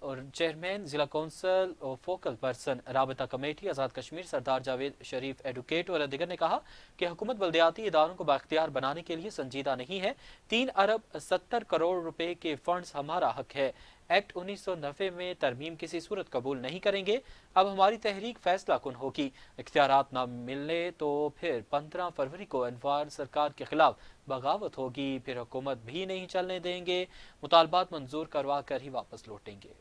اور چیئرمین ضلع کونسل اور فوکل پرسن رابطہ کمیٹی آزاد کشمیر سردار جاوید شریف ایڈوکیٹ اور دیگر نے کہا کہ حکومت بلدیاتی اداروں کو بااختیار بنانے کے لیے سنجیدہ نہیں ہے۔ 3 ارب 70 کروڑ روپے کے فنڈز ہمارا حق ہے۔ ایکٹ 1990 میں ترمیم کسی صورت قبول نہیں کریں گے۔ اب ہماری تحریک فیصلہ کن ہوگی۔ اختیارات نہ ملنے تو پھر 15 فروری کو انوار سرکار کے خلاف بغاوت ہوگی، پھر حکومت بھی نہیں چلنے دیں گے، مطالبات منظور کروا کر ہی واپس لوٹیں گے۔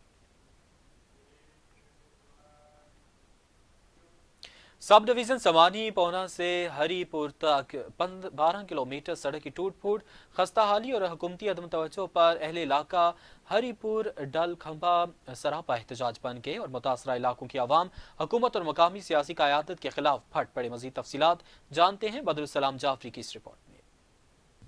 سب ڈویژن سمانی پونا سے ہری پور تک 12 کلومیٹر سڑک کی ٹوٹ پھوٹ، خستہ حالی اور حکومتی عدم توجہ پر اہل علاقہ ہری پور ڈل کھمبا سراپا احتجاج بن گئے اور متاثرہ علاقوں کی عوام حکومت اور مقامی سیاسی قیادت کے خلاف پھٹ پڑے۔ مزید تفصیلات جانتے ہیں بدر السلام جعفری کی اس رپورٹ میں۔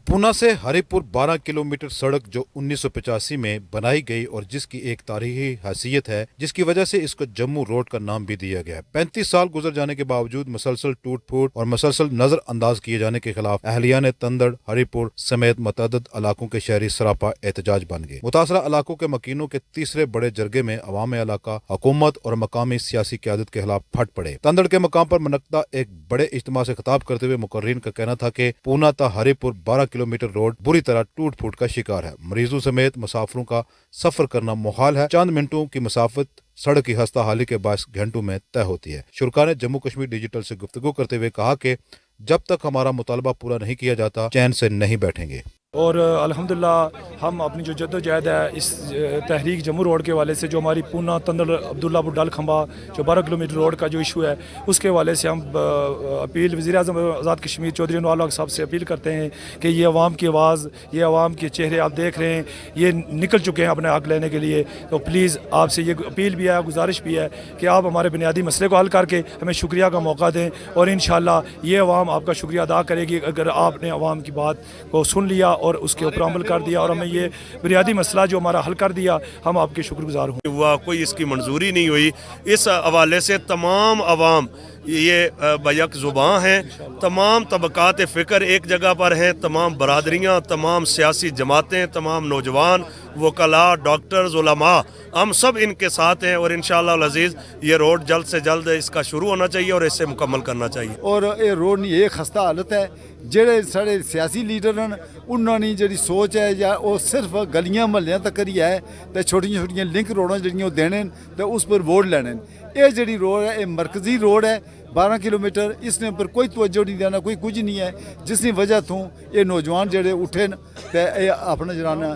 پونا سے ہری پور 12 کلومیٹر سڑک جو 1985 میں بنائی گئی اور جس کی ایک تاریخی حیثیت ہے، جس کی وجہ سے اس کو جموں روڈ کا نام بھی دیا گیا ہے۔ 35 سال گزر جانے کے باوجود مسلسل ٹوٹ پھوٹ اور مسلسل نظر انداز کیے جانے کے خلاف اہلیان تندڑ، ہری پور سمیت متعدد علاقوں کے شہری سراپا احتجاج بن گئے۔ متاثرہ علاقوں کے مکینوں کے تیسرے بڑے جرگے میں عوام علاقہ، حکومت اور مقامی سیاسی قیادت کے خلاف پھٹ پڑے۔ تندڑ کے مقام پر منعقدہ ایک بڑے اجتماع سے خطاب کرتے ہوئے مقررین کا کہنا تھا کہ پونا تا ہری پور 12 کلومیٹر روڈ بری طرح ٹوٹ پھوٹ کا شکار ہے۔ مریضوں سمیت مسافروں کا سفر کرنا محال ہے۔ چند منٹوں کی مسافت سڑک کی خستہ حالی کے باعث گھنٹوں میں طے ہوتی ہے۔ شرکا نے جموں کشمیر ڈیجیٹل سے گفتگو کرتے ہوئے کہا کہ جب تک ہمارا مطالبہ پورا نہیں کیا جاتا چین سے نہیں بیٹھیں گے۔ اور الحمدللہ ہم اپنی جو جدوجہد ہے اس تحریک جموں روڈ کے حوالے سے، جو ہماری پونا تندڑ عبداللہ پور ڈل کھمبا جو 12 کلومیٹر روڈ کا جو ایشو ہے، اس کے حوالے سے ہم اپیل وزیر اعظم آزاد کشمیر چودھری انوار الحق صاحب سے اپیل کرتے ہیں کہ یہ عوام کی آواز، یہ عوام کے چہرے آپ دیکھ رہے ہیں، یہ نکل چکے ہیں اپنے حق لینے کے لیے، تو پلیز آپ سے یہ اپیل بھی ہے، گزارش بھی ہے کہ آپ ہمارے بنیادی مسئلے کو حل کر کے ہمیں شکریہ کا موقع دیں، اور انشاءاللہ یہ عوام آپ کا شکریہ ادا کرے گی اگر آپ نے عوام کی بات کو سن لیا اور اس کے اوپر عمل کر دیا اور ہمیں یہ بنیادی مسئلہ جو ہمارا حل کر دیا۔ ہم آپ کے شکر گزار ہوں۔ ہوا کوئی اس کی منظوری نہیں ہوئی۔ اس حوالے سے تمام عوام یہ بیک زباں ہیں، تمام طبقات فکر ایک جگہ پر ہیں، تمام برادریاں، تمام سیاسی جماعتیں، تمام نوجوان، وکلاء، ڈاکٹرز، علماء، ہم سب ان کے ساتھ ہیں، اور انشاءاللہ العزیز یہ روڈ جلد سے جلد اس کا شروع ہونا چاہیے اور اسے مکمل کرنا چاہیے۔ اور یہ روڈ نہیں، یہ خستہ حالت ہے۔ جڑے سارے سیاسی لیڈر ہیں انہوں نے جڑی سوچ ہے یا وہ صرف گلیاں محلیاں تک ہی ہے، تو چھوٹیاں چھوٹیاں لنک روڈاں جڑیاں وہ دینے تو اس پر ووٹ لینے۔ یہ جڑی روڈ ہے یہ مرکزی روڈ ہے 12 کلومیٹر، اس نے اوپر کوئی توجہ نہیں دینا، کوئی کچھ نہیں ہے، جس کی وجہ تو یہ نوجوان جڑے اٹھے اپنا جرانا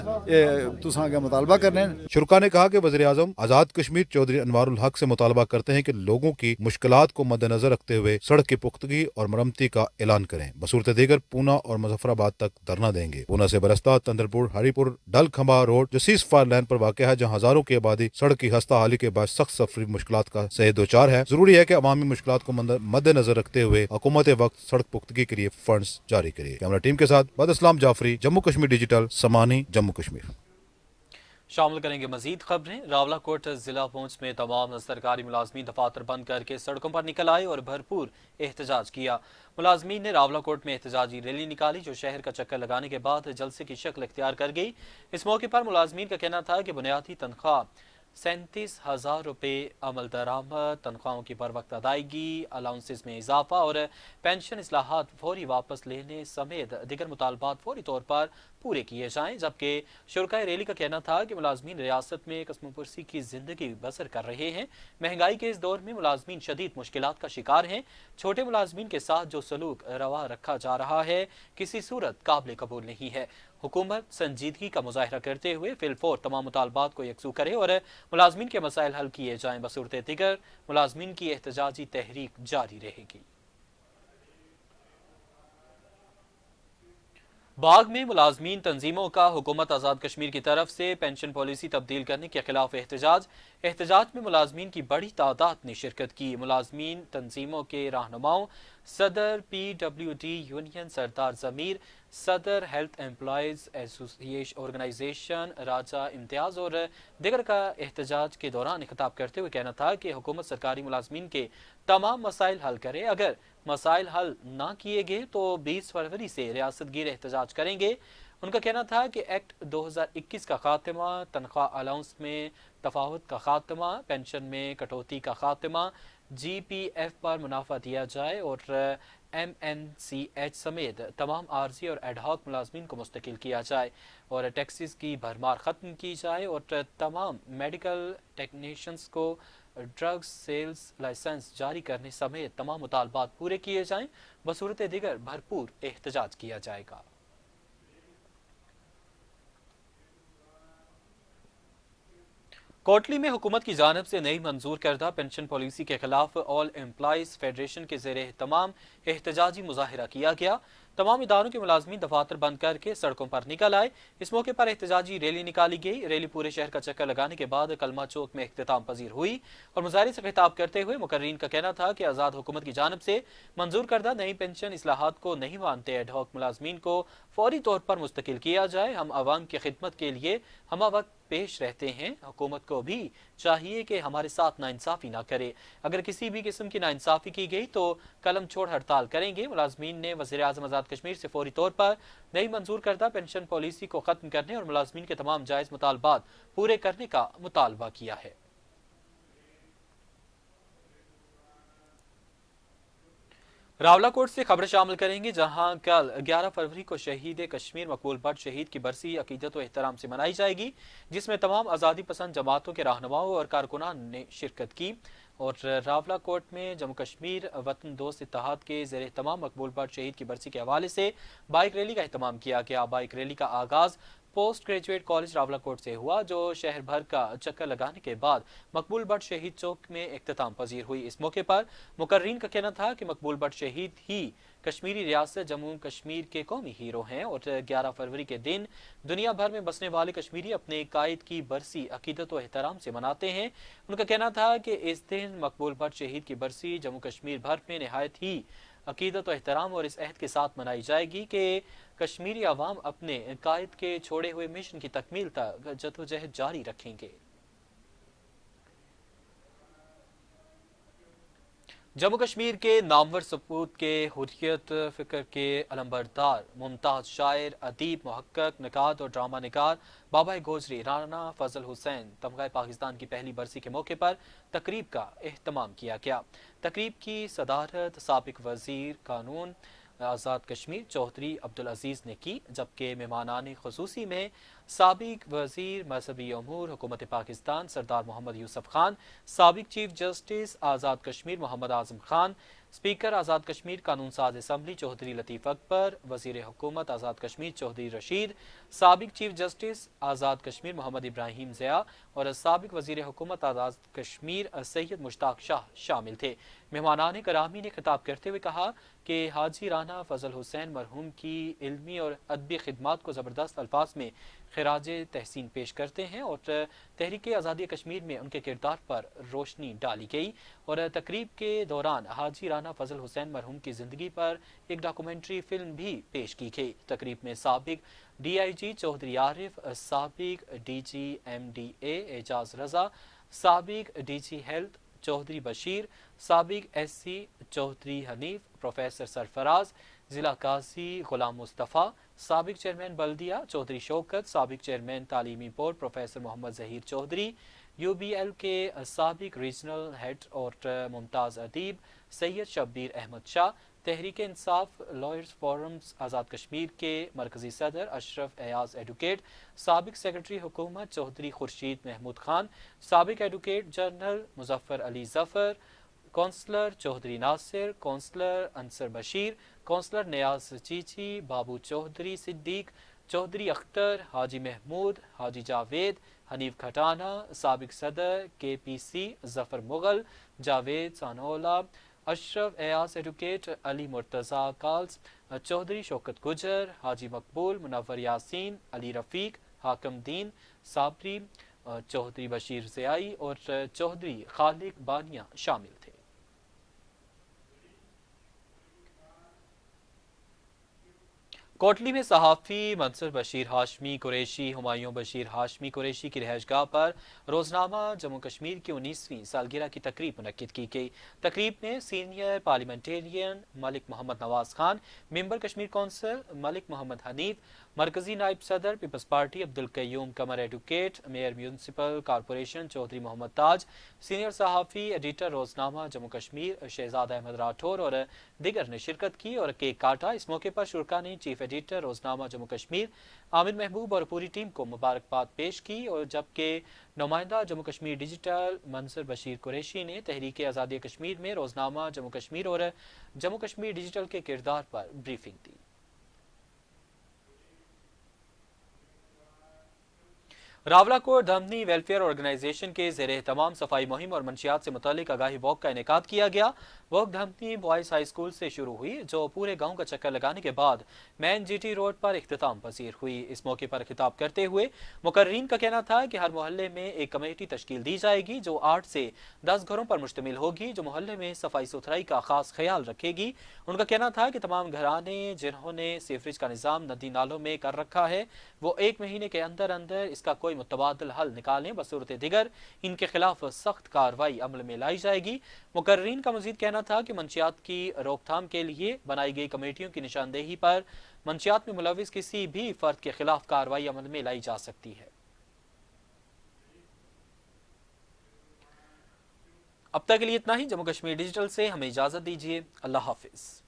تساں کے مطالبہ کرنے۔ شرکا نے کہا کہ وزیر اعظم آزاد کشمیر چودھری انوار الحق سے مطالبہ کرتے ہیں کہ لوگوں کی مشکلات کو مد نظر رکھتے ہوئے سڑک کی پختگی اور مرمتی کا اعلان کریں۔ بصورت دیگر پونا اور مظفر آباد تک دھرنا دیں گے۔ پونا سے برستہ تندر پور ہری پور ڈل کھمبا روڈ جو سیز فائر لائن پر واقع ہے، جہاں ہزاروں کی آبادی سڑک کی خستہ حالی کے باعث سخت سفری مشکلات کا سے دوچار ہے۔ ضروری ہے کہ عوامی مشکلات کو مد نظر رکھتے ہوئے حکومت وقت سڑک پختگی کے لیے فنڈز جاری کرے۔ کیمرہ ٹیم کے ساتھ بدر اسلام جعفری، جموں کشمیر ڈیجیٹل، سمانی، جموں کشمیر۔ شامل کریں گے مزید خبریں۔ راولہ کوٹ ضلع پونچھ میں تمام سرکاری ملازمین دفاتر بند کر کے سڑکوں پر نکل آئے اور بھرپور احتجاج کیا۔ ملازمین نے راولہ کوٹ میں احتجاجی ریلی نکالی جو شہر کا چکر لگانے کے بعد جلسے کی شکل اختیار کر گئی۔ اس موقع پر ملازمین کا کہنا تھا کہ بنیادی تنخواہ 37,000 روپے، عمل درآمد، تنخواہوں کی پر وقت ادائیگی، الاؤنسز میں اضافہ اور پینشن اصلاحات فوری واپس لینے سمیت دیگر مطالبات فوری طور پر پورے کیے جائیں، جبکہ شرکائے ریلی کا کہنا تھا کہ ملازمین ریاست میں قسم پرسی کی زندگی بسر کر رہے ہیں۔ مہنگائی کے اس دور میں ملازمین شدید مشکلات کا شکار ہیں۔ چھوٹے ملازمین کے ساتھ جو سلوک روا رکھا جا رہا ہے کسی صورت قابل قبول نہیں ہے۔ حکومت سنجیدگی کا مظاہرہ کرتے ہوئے فی الفور تمام مطالبات کو یکسو کرے اور ملازمین کے مسائل حل کیے جائیں، بصورت دیگر ملازمین کی احتجاجی تحریک جاری رہے گی۔ باغ میں ملازمین تنظیموں کا حکومت آزاد کشمیر کی طرف سے پینشن پالیسی تبدیل کرنے کے خلاف احتجاج میں ملازمین کی بڑی تعداد نے شرکت کی۔ ملازمین تنظیموں کے رہنماؤں صدر PWD یونین سردار ضمیر، صدر ہیلتھ امپلائیز آرگنائزیشن راجہ امتیاز اور دیگر کا احتجاج کے دوران خطاب کرتے ہوئے کہنا تھا کہ حکومت سرکاری ملازمین کے تمام مسائل حل کرے۔ اگر مسائل حل نہ کیے گئے تو 20 فروری سے ریاست گیر احتجاج کریں گے۔ ان کا کہنا تھا کہ ایکٹ 2021 کا خاتمہ، تنخواہ الاؤنس میں تفاوت کا خاتمہ، پینشن میں کٹوتی کا خاتمہ، جی پی ایف پر منافع دیا جائے اور ایم این سی ایچ سمیت تمام عارضی اور ایڈ ہاک ملازمین کو مستقل کیا جائے اور ٹیکسز کی بھرمار ختم کی جائے اور تمام میڈیکل ٹیکنیشنز کو ڈرگ سیلز لائسنس جاری کرنے سمیت تمام مطالبات پورے کیے جائیں، بصورت دیگر بھرپور احتجاج کیا جائے گا۔ کوٹلی میں حکومت کی جانب سے نئی منظور کردہ پنشن پالیسی کے خلاف آل امپلائیز فیڈریشن کے زیر اہتمام احتجاجی مظاہرہ کیا گیا۔ تمام اداروں کے ملازمین دفاتر بند کر کے سڑکوں پر نکل آئے۔ اس موقع پر احتجاجی ریلی نکالی گئی۔ ریلی پورے شہر کا چکر لگانے کے بعد کلمہ چوک میں اختتام پذیر ہوئی اور مظاہرے سے خطاب کرتے ہوئے مقررین کا کہنا تھا کہ آزاد حکومت کی جانب سے منظور کردہ نئی پنشن اصلاحات کو نہیں مانتے ایڈ ہاک ملازمین کو فوری طور پر مستقل کیا جائے۔ ہم عوام کی خدمت کے لیے ہمہ وقت پیش رہتے ہیں، حکومت کو بھی چاہیے کہ ہمارے ساتھ ناانصافی نہ کرے، اگر کسی بھی قسم کی ناانصافی کی گئی تو قلم چھوڑ ہڑتال کریں گے۔ ملازمین نے وزیر اعظم آزاد کشمیر سے فوری طور پر نئی منظور کردہ پنشن پالیسی کو ختم کرنے اور ملازمین کے تمام جائز مطالبات پورے کرنے کا مطالبہ کیا ہے۔ راولہ کوٹ سے خبر شامل کریں گے، جہاں کل 11 فروری کو شہید کشمیر مقبول بٹ شہید کی برسی عقیدت و احترام سے منائی جائے گی، جس میں تمام آزادی پسند جماعتوں کے رہنماؤں اور کارکنان نے شرکت کی اور راولہ کوٹ میں جموں کشمیر وطن دوست اتحاد کے زیر اہتمام مقبول بٹ شہید کی برسی کے حوالے سے بائک ریلی کا اہتمام کیا گیا۔ بائک ریلی کا آغاز پوسٹ گریجویٹ کالج راولہ کوٹ سے ہوا، جو شہر بھر کا چکر لگانے کے بعد مقبول بٹ شہید چوک میں اختتام پذیر ہوئی۔ اس موقع پر مقررین کا کہنا تھا کہ مقبول بٹ شہید ہی کشمیری ریاست جموں کشمیر کے قومی ہیرو ہیں اور 11 فروری کے دن دنیا بھر میں بسنے والے کشمیری اپنے قائد کی برسی عقیدت و احترام سے مناتے ہیں۔ ان کا کہنا تھا کہ اس دن مقبول بٹ شہید کی برسی جموں کشمیر بھر میں نہایت ہی عقیدت و احترام اور اس عہد کے ساتھ منائی جائے گی کہ کشمیری عوام اپنے قائد کے چھوڑے ہوئے مشن کی تکمیل تک جدوجہد جاری رکھیں گے۔ جموں کشمیر کے نامور سپوت کے حریت فکر کے علمبردار ممتاز شاعر، ادیب، محقق، نقاد اور ڈرامہ نگار بابا گوجری رانا فضل حسین تمغہ پاکستان کی پہلی برسی کے موقع پر تقریب کا اہتمام کیا گیا۔ تقریب کی صدارت سابق وزیر قانون آزاد کشمیر چودھری عبدالعزیز نے کی، جبکہ مہمانان خصوصی میں سابق وزیر مذہبی امور حکومت پاکستان سردار محمد یوسف خان، سابق chief justice Azad Kashmir Muhammad Azam Khan, speaker Azad Kashmir قانون ساز اسمبلی چودھری لطیف اکبر، وزیر حکومت آزاد کشمیر چودھری رشید، سابق چیف جسٹس آزاد کشمیر محمد ابراہیم ضیاء اور سابق وزیر حکومت آزاد کشمیر سید مشتاق شاہ شامل تھے۔ مہمانان کرامی نے خطاب کرتے ہوئے کہا کہ حاجی رانا فضل حسین مرحوم کی علمی اور ادبی خدمات کو زبردست الفاظ میں خراج تحسین پیش کرتے ہیں اور تحریک آزادی کشمیر میں ان کے کردار پر روشنی ڈالی گئی اور تقریب کے دوران حاجی رانا فضل حسین مرحوم کی زندگی پر ایک ڈاکومنٹری فلم بھی پیش کی گئی۔ تقریب میں سابق ڈی آئی جی چودھری عارف، سابق D G M D A Ijaz Raza, سابق D G health Chaudhry Bashir, سابق S C Chaudhry Hanif, professor Sarfaraz, ضلع قاضی غلام مصطفیٰ، سابق چیئرمین بلدیہ چودھری شوکت، سابق چیئرمین تعلیمی board professor Muhammad Zaheer Chaudhry, U B L کے سابق ریجنل ہیڈ اور ممتاز ادیب سید شبیر احمد شاہ، تحریک انصاف لائرز فورمز آزاد کشمیر کے مرکزی صدر اشرف ایاز ایڈوکیٹ، سابق سیکرٹری حکومت چودھری خورشید محمود خان، سابق advocate general Muzaffar Ali Zafar, counsellor Chaudhry ناصر، کونسلر انصر بشیر، کونسلر نیاز چیچی، بابو چودھری صدیق، چودھری اختر، حاجی محمود، حاجی جاوید، حنیف کھٹانہ، سابق صدر کے پی سی ظفر مغل، جاوید سانولا، اشرف ایاز ایڈوکیٹ، علی مرتضیٰ کالز، چودھری شوکت گجر، حاجی مقبول، منور یاسین، علی رفیق، حاکم دین صابری، چودھری بشیر ضیائی اور چودھری خالق بانیہ شامل تھے۔ کوٹلی میں صحافی منصور بشیر ہاشمی قریشی ہمایوں بشیر ہاشمی قریشی کی رہائش گاہ پر روزنامہ جموں کشمیر کی 19ویں سالگرہ کی تقریب منعقد کی گئی۔ تقریب میں senior parliamentarian Malik Muhammad Nawaz Khan, member Kashmir council Malik Muhammad Hanif, مرکزی نائب صدر Peoples Party Abdul Qayyum Qamar advocate, mayor municipal corporation Chaudhry Muhammad Taj, senior صحافی ایڈیٹر روزنامہ جموں کشمیر شہزاد احمد راٹھور اور دیگر نے شرکت کی اور کیک کاٹا۔ اس موقع پر شرکاء نے چیف ایڈیٹر روزنامہ جموں کشمیر عامر محبوب اور پوری ٹیم کو مبارکباد پیش کی، اور جبکہ نمائندہ جموں کشمیر ڈیجیٹل منصور بشیر قریشی نے تحریک آزادی کشمیر میں روزنامہ جموں کشمیر اور جموں کشمیر ڈیجیٹل کے کردار پر بریفنگ دی۔ راولاکوٹ دھمنی ویلفیئر آرگنائزیشن کے زیر اہتمام صفائی مہم اور منشیات سے متعلق آگاہی واک کا انعقاد کیا گیا۔ واک دھمنی بوائز ہائی اسکول سے شروع ہوئی، جو پورے گاؤں کا چکر لگانے کے بعد مین جی ٹی روڈ پر اختتام پذیر ہوئی۔ اس موقع پر خطاب کرتے ہوئے مقررین کا کہنا تھا کہ ہر محلے میں ایک کمیٹی تشکیل دی جائے گی جو 8 سے 10 گھروں پر مشتمل ہوگی، جو محلے میں صفائی ستھرائی کا خاص خیال رکھے گی۔ ان کا کہنا تھا کہ تمام گھرانے جنہوں نے سیوریج کا نظام ندی نالوں میں کر رکھا ہے وہ 1 مہینے کے اندر اندر اس کا کوئی متبادل حل نکالیں، بصورت دیگر ان کے خلاف سخت کارروائی عمل میں لائی جائے گی۔ مقررین کا مزید کہنا تھا کہ منشیات کی روک تھام کے لیے بنائی گئی کمیٹیوں کی نشاندہی پر منشیات میں ملوث کسی بھی فرد کے خلاف کارروائی عمل میں لائی جا سکتی ہے۔ اب تک کے لیے اتنا ہی۔ جموں کشمیر ڈیجیٹل سے ہمیں اجازت دیجیے۔ اللہ حافظ۔